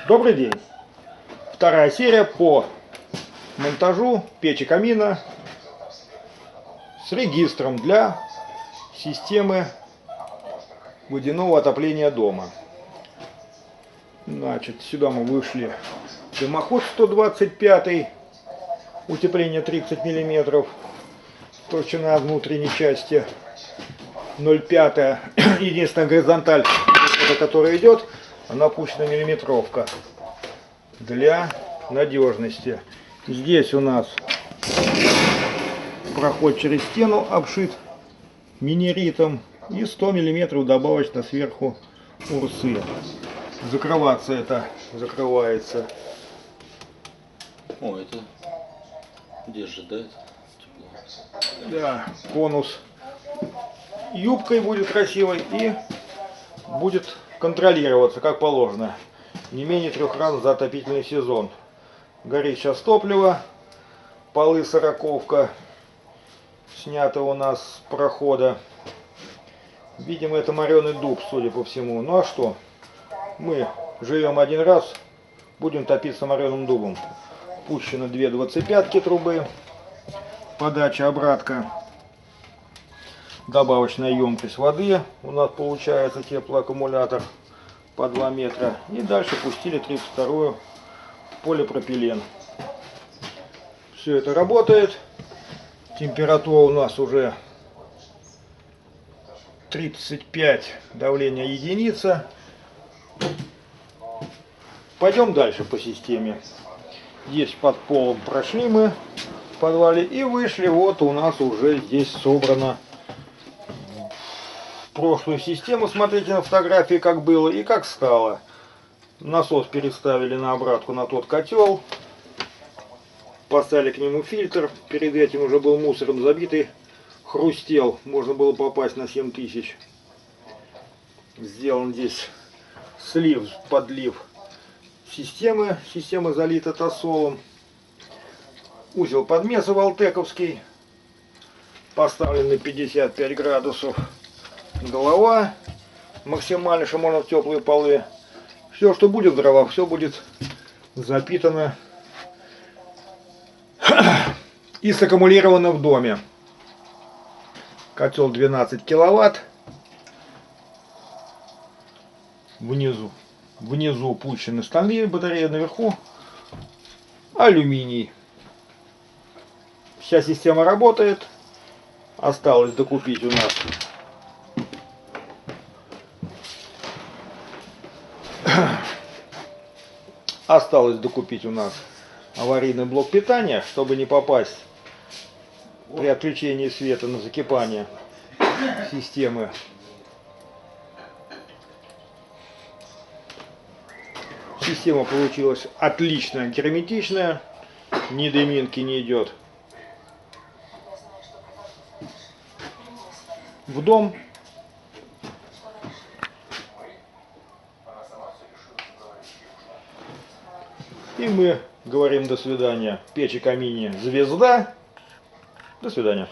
Добрый день! Вторая серия по монтажу печи камина с регистром для системы водяного отопления дома. Значит, сюда мы вышли дымоход 125, утепление 30 мм, толщина внутренней части 0,5. Единственная горизонталь, которая идет, она опущена миллиметровка для надежности. Здесь у нас проход через стену обшит минеритом и 100 мм добавочно сверху урсы. Закрываться это закрывается. О, это держит, да? Тепло. Да, конус юбкой будет красивой и будет контролироваться как положено. Не менее 3 раз за отопительный сезон. Горит сейчас топливо, полы сороковка снято у нас с прохода. Видимо, это мореный дуб, судя по всему. Ну а что? Мы живем один раз, будем топиться мореным дубом. Пущено 2 25-ки трубы, подача обратка, добавочная емкость воды. У нас получается теплоаккумулятор по 2 метра. И дальше пустили 32-ю полипропилен. Все это работает. Температура у нас уже 35, давление единица. Пойдем дальше по системе. Здесь под полом прошли мы в подвале и вышли. Вот у нас уже здесь собрано прошлую систему. Смотрите на фотографии, как было и как стало. Насос переставили на обратку на тот котел. Поставили к нему фильтр. Перед этим уже был мусором забитый. Хрустел. Можно было попасть на 7000. Сделан здесь слив, подлив системы. Система залита тосолом. Узел подмеса валтековский. Поставлен на 55 градусов. Голова. Максимально, что можно в теплые полы. Все, что будет в дровах, все будет запитано и саккумулировано в доме. Котел 12 киловатт. Внизу пущены стальные батареи, наверху алюминий. Вся система работает. Осталось докупить у нас аварийный блок питания, чтобы не попасть при отключении света на закипание системы. Система получилась отличная, герметичная, ни дыминки не идет в дом. И мы говорим до свидания. Печи камине звезда. До свидания.